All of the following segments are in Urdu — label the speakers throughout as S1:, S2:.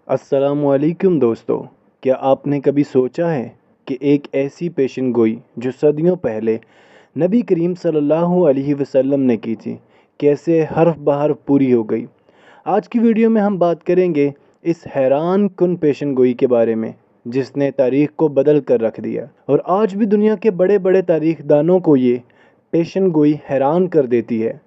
S1: السلام علیکم دوستو، کیا آپ نے کبھی سوچا ہے کہ ایک ایسی پیشن گوئی جو صدیوں پہلے نبی کریم صلی اللہ علیہ وسلم نے کی تھی کیسے حرف بحرف پوری ہو گئی؟ آج کی ویڈیو میں ہم بات کریں گے اس حیران کن پیشن گوئی کے بارے میں جس نے تاریخ کو بدل کر رکھ دیا، اور آج بھی دنیا کے بڑے بڑے تاریخ دانوں کو یہ پیشن گوئی حیران کر دیتی ہے۔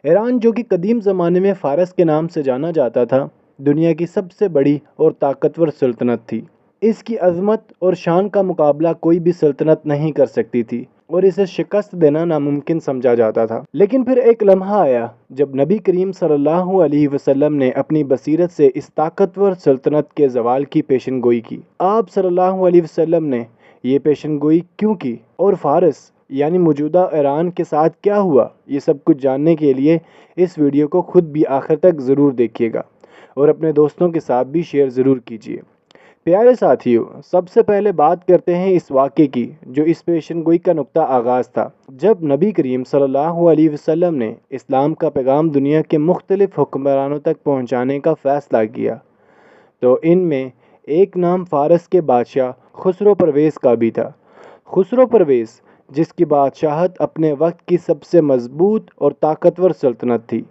S1: ایران، جو کہ قدیم زمانے میں فارس کے نام سے جانا جاتا تھا، دنیا کی سب سے بڑی اور طاقتور سلطنت تھی۔ اس کی عظمت اور شان کا مقابلہ کوئی بھی سلطنت نہیں کر سکتی تھی اور اسے شکست دینا ناممکن سمجھا جاتا تھا۔ لیکن پھر ایک لمحہ آیا جب نبی کریم صلی اللہ علیہ وسلم نے اپنی بصیرت سے اس طاقتور سلطنت کے زوال کی پیشن گوئی کی۔ آپ صلی اللہ علیہ وسلم نے یہ پیشن گوئی کیوں کی، اور فارس یعنی موجودہ ایران کے ساتھ کیا ہوا، یہ سب کچھ جاننے کے لیے اس ویڈیو کو خود بھی آخر تک ضرور دیکھیے گا اور اپنے دوستوں کے ساتھ بھی شیئر ضرور کیجیے۔ پیارے ساتھیو، سب سے پہلے بات کرتے ہیں اس واقعے کی جو اس پیشن گوئی کا نقطہ آغاز تھا۔ جب نبی کریم صلی اللہ علیہ وسلم نے اسلام کا پیغام دنیا کے مختلف حکمرانوں تک پہنچانے کا فیصلہ کیا تو ان میں ایک نام فارس کے بادشاہ خسرو پرویز کا بھی تھا۔ خسرو پرویز، جس کی بادشاہت اپنے وقت کی سب سے مضبوط اور طاقتور سلطنت تھی،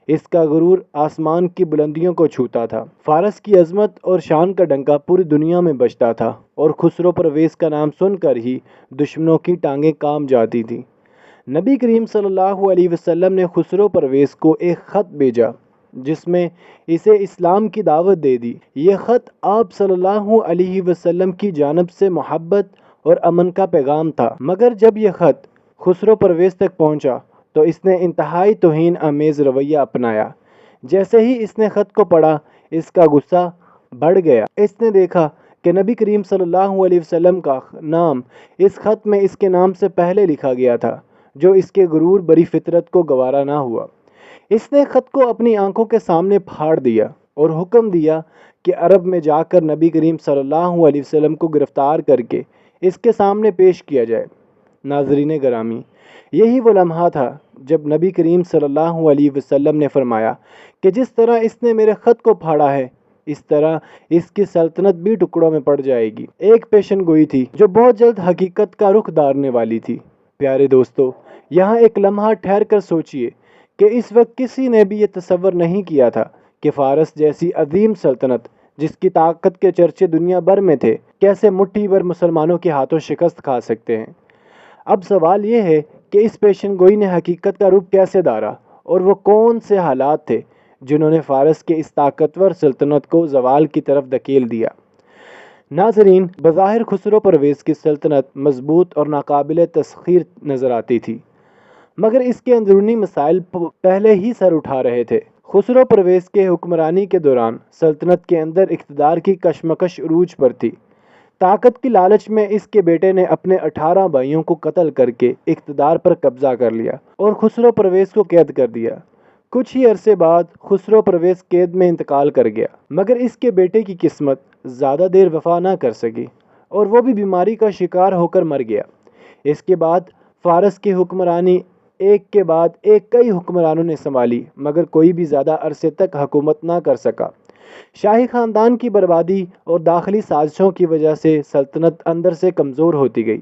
S1: اس کا غرور آسمان کی بلندیوں کو چھوتا تھا۔ فارس کی عظمت اور شان کا ڈنکا پوری دنیا میں بجتا تھا اور خسرو پرویز کا نام سن کر ہی دشمنوں کی ٹانگیں کام جاتی تھیں۔ نبی کریم صلی اللہ علیہ وسلم نے خسرو پرویز کو ایک خط بھیجا جس میں اسے اسلام کی دعوت دے دی۔ یہ خط آپ صلی اللہ علیہ وسلم کی جانب سے محبت اور امن کا پیغام تھا، مگر جب یہ خط خسرو پرویز تک پہنچا تو اس نے انتہائی توہین آمیز رویہ اپنایا۔ جیسے ہی اس نے خط کو پڑھا، اس کا غصہ بڑھ گیا۔ اس نے دیکھا کہ نبی کریم صلی اللہ علیہ وسلم کا نام اس خط میں اس کے نام سے پہلے لکھا گیا تھا، جو اس کے غرور بری فطرت کو گوارا نہ ہوا۔ اس نے خط کو اپنی آنکھوں کے سامنے پھاڑ دیا اور حکم دیا کہ عرب میں جا کر نبی کریم صلی اللہ علیہ وسلم کو گرفتار کر کے اس کے سامنے پیش کیا جائے۔ ناظرین گرامی، یہی وہ لمحہ تھا جب نبی کریم صلی اللہ علیہ وسلم نے فرمایا کہ جس طرح اس نے میرے خط کو پھاڑا ہے، اس طرح اس کی سلطنت بھی ٹکڑوں میں پڑ جائے گی۔ ایک پیشن گوئی تھی جو بہت جلد حقیقت کا رخ دھارنے والی تھی۔ پیارے دوستو، یہاں ایک لمحہ ٹھہر کر سوچئے کہ اس وقت کسی نے بھی یہ تصور نہیں کیا تھا کہ فارس جیسی عظیم سلطنت، جس کی طاقت کے چرچے دنیا بھر میں تھے، کیسے مٹھی بھر مسلمانوں کے ہاتھوں شکست کھا سکتے ہیں۔ اب سوال یہ ہے کہ اس پیشن گوئی نے حقیقت کا روپ کیسے دھارا، اور وہ کون سے حالات تھے جنہوں نے فارس کے اس طاقتور سلطنت کو زوال کی طرف دھکیل دیا۔ ناظرین، بظاہر خسرو پرویز کی سلطنت مضبوط اور ناقابل تسخیر نظر آتی تھی، مگر اس کے اندرونی مسائل پہلے ہی سر اٹھا رہے تھے۔ خسرو پرویز کے حکمرانی کے دوران سلطنت کے اندر اقتدار کی کشمکش عروج پر تھی۔ طاقت کی لالچ میں اس کے بیٹے نے اپنے 18 بھائیوں کو قتل کر کے اقتدار پر قبضہ کر لیا اور خسرو پرویز کو قید کر دیا۔ کچھ ہی عرصے بعد خسرو پرویز قید میں انتقال کر گیا، مگر اس کے بیٹے کی قسمت زیادہ دیر وفا نہ کر سکی اور وہ بھی بیماری کا شکار ہو کر مر گیا۔ اس کے بعد فارس کی حکمرانی ایک کے بعد ایک کئی حکمرانوں نے سنبھالی، مگر کوئی بھی زیادہ عرصے تک حکومت نہ کر سکا۔ شاہی خاندان کی بربادی اور داخلی سازشوں کی وجہ سے سلطنت اندر سے کمزور ہوتی گئی۔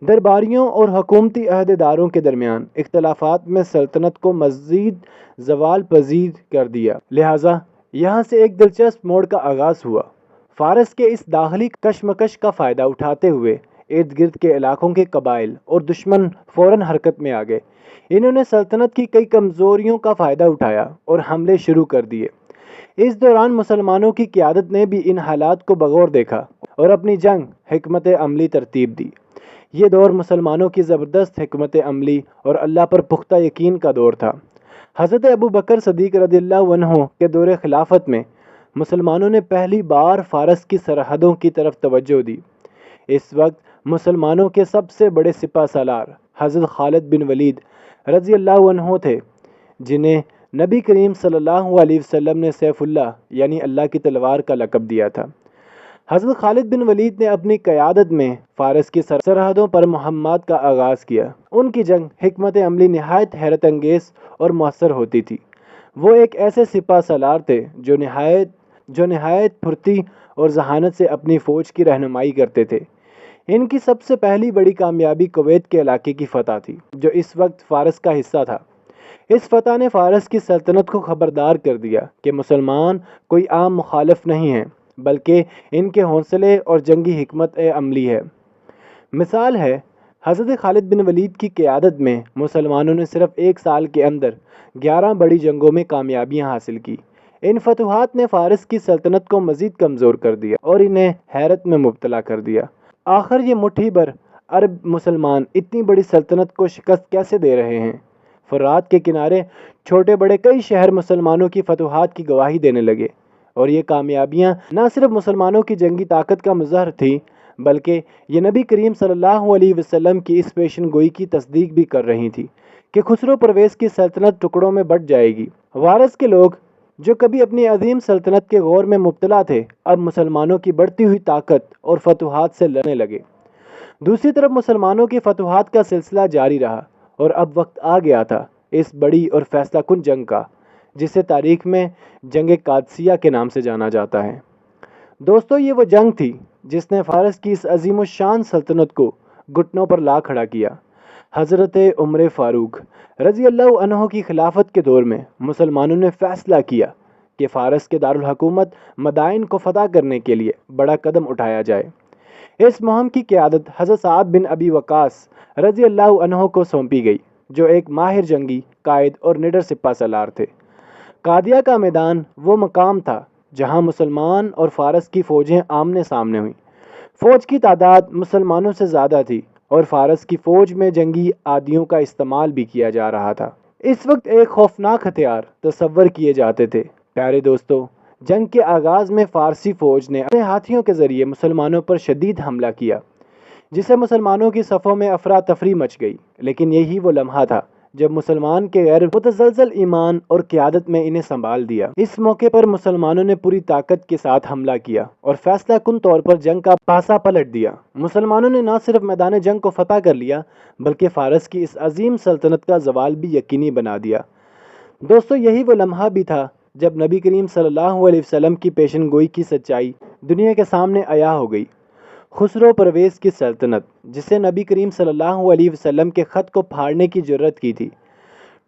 S1: درباریوں اور حکومتی عہدیداروں کے درمیان اختلافات میں سلطنت کو مزید زوال پذیر کر دیا۔ لہٰذا یہاں سے ایک دلچسپ موڑ کا آغاز ہوا۔ فارس کے اس داخلی کشمکش کا فائدہ اٹھاتے ہوئے ارد گرد کے علاقوں کے قبائل اور دشمن فوراً حرکت میں آ گئے۔ انہوں نے سلطنت کی کئی کمزوریوں کا فائدہ اٹھایا اور حملے شروع کر دیے۔ اس دوران مسلمانوں کی قیادت نے بھی ان حالات کو بغور دیکھا اور اپنی جنگ حکمت عملی ترتیب دی۔ یہ دور مسلمانوں کی زبردست حکمت عملی اور اللہ پر پختہ یقین کا دور تھا۔ حضرت ابو بکر صدیق رضی اللہ عنہ کے دور خلافت میں مسلمانوں نے پہلی بار فارس کی سرحدوں کی طرف توجہ دی۔ اس وقت مسلمانوں کے سب سے بڑے سپہ سالار حضرت خالد بن ولید رضی اللہ عنہ تھے، جنہیں نبی کریم صلی اللہ علیہ وسلم نے سیف اللہ یعنی اللہ کی تلوار کا لقب دیا تھا۔ حضرت خالد بن ولید نے اپنی قیادت میں فارس کی سرحدوں پر مہمات کا آغاز کیا۔ ان کی جنگ حکمت عملی نہایت حیرت انگیز اور مؤثر ہوتی تھی۔ وہ ایک ایسے سپہ سالار تھے جو نہایت جو نہایت پھرتی اور ذہانت سے اپنی فوج کی رہنمائی کرتے تھے۔ ان کی سب سے پہلی بڑی کامیابی کویت کے علاقے کی فتح تھی، جو اس وقت فارس کا حصہ تھا۔ اس فتح نے فارس کی سلطنت کو خبردار کر دیا کہ مسلمان کوئی عام مخالف نہیں ہیں، بلکہ ان کے حوصلے اور جنگی حکمت عملی ہے۔ مثال ہے، حضرت خالد بن ولید کی قیادت میں مسلمانوں نے صرف 1 سال کے اندر 11 بڑی جنگوں میں کامیابیاں حاصل کی۔ ان فتوحات نے فارس کی سلطنت کو مزید کمزور کر دیا اور انہیں حیرت میں مبتلا کر دیا۔ آخر یہ مٹھی بھر عرب مسلمان اتنی بڑی سلطنت کو شکست کیسے دے رہے ہیں؟ فرات کے کنارے چھوٹے بڑے کئی شہر مسلمانوں کی فتوحات کی گواہی دینے لگے، اور یہ کامیابیاں نہ صرف مسلمانوں کی جنگی طاقت کا مظہر تھیں، بلکہ یہ نبی کریم صلی اللہ علیہ وسلم کی اس پیشن گوئی کی تصدیق بھی کر رہی تھی کہ خسرو پرویز کی سلطنت ٹکڑوں میں بٹ جائے گی۔ وارث کے لوگ جو کبھی اپنی عظیم سلطنت کے غور میں مبتلا تھے، اب مسلمانوں کی بڑھتی ہوئی طاقت اور فتوحات سے لڑنے لگے۔ دوسری طرف مسلمانوں کی فتوحات کا سلسلہ جاری رہا، اور اب وقت آ گیا تھا اس بڑی اور فیصلہ کن جنگ کا، جسے تاریخ میں جنگ قادسیہ کے نام سے جانا جاتا ہے۔ دوستو، یہ وہ جنگ تھی جس نے فارس کی اس عظیم الشان سلطنت کو گھٹنوں پر لا کھڑا کیا۔ حضرت عمر فاروق رضی اللہ عنہ کی خلافت کے دور میں مسلمانوں نے فیصلہ کیا کہ فارس کے دارالحکومت مدائن کو فتح کرنے کے لیے بڑا قدم اٹھایا جائے۔ اس مہم کی قیادت حضرت سعد بن ابی وقاص رضی اللہ عنہ کو سونپی گئی، جو ایک ماہر جنگی قائد اور نڈر سپہ سالار تھے۔ قادیہ کا میدان وہ مقام تھا جہاں مسلمان اور فارس کی فوجیں آمنے سامنے ہوئیں۔ فوج کی تعداد مسلمانوں سے زیادہ تھی، اور فارس کی فوج میں جنگی آدیوں کا استعمال بھی کیا جا رہا تھا۔ اس وقت ایک خوفناک ہتھیار تصور کیے جاتے تھے۔ پیارے دوستو، جنگ کے آغاز میں فارسی فوج نے اپنے ہاتھیوں کے ذریعے مسلمانوں پر شدید حملہ کیا، جسے مسلمانوں کی صفوں میں افراتفری مچ گئی۔ لیکن یہی وہ لمحہ تھا جب مسلمان کے غیر متزلزل ایمان اور قیادت میں انہیں سنبھال دیا۔ اس موقع پر مسلمانوں نے پوری طاقت کے ساتھ حملہ کیا اور فیصلہ کن طور پر جنگ کا پاسا پلٹ دیا۔ مسلمانوں نے نہ صرف میدان جنگ کو فتح کر لیا، بلکہ فارس کی اس عظیم سلطنت کا زوال بھی یقینی بنا دیا۔ دوستو، یہی وہ لمحہ بھی تھا جب نبی کریم صلی اللہ علیہ وسلم کی پیشن گوئی کی سچائی دنیا کے سامنے عیاں ہو گئی۔ خسرو پرویز کی سلطنت، جسے نبی کریم صلی اللہ علیہ وسلم کے خط کو پھاڑنے کی جرت کی تھی،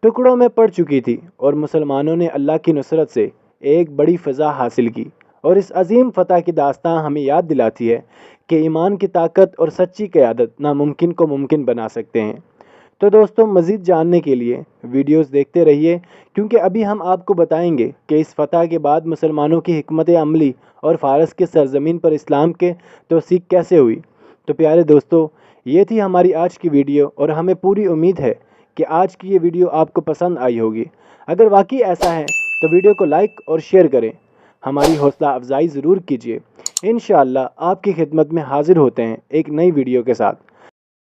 S1: ٹکڑوں میں پڑ چکی تھی، اور مسلمانوں نے اللہ کی نصرت سے ایک بڑی فضا حاصل کی۔ اور اس عظیم فتح کی داستان ہمیں یاد دلاتی ہے کہ ایمان کی طاقت اور سچی قیادت ناممکن کو ممکن بنا سکتے ہیں۔ تو دوستوں، مزید جاننے کے لیے ویڈیوز دیکھتے رہیے، کیونکہ ابھی ہم آپ کو بتائیں گے کہ اس فتح کے بعد مسلمانوں کی حکمت عملی اور فارس کے سرزمین پر اسلام کے توثیق کیسے ہوئی۔ تو پیارے دوستو، یہ تھی ہماری آج کی ویڈیو، اور ہمیں پوری امید ہے کہ آج کی یہ ویڈیو آپ کو پسند آئی ہوگی۔ اگر واقعی ایسا ہے تو ویڈیو کو لائک اور شیئر کریں، ہماری حوصلہ افزائی ضرور کیجیے۔ انشاءاللہ آپ کی خدمت میں حاضر ہوتے ہیں ایک نئی ویڈیو کے ساتھ۔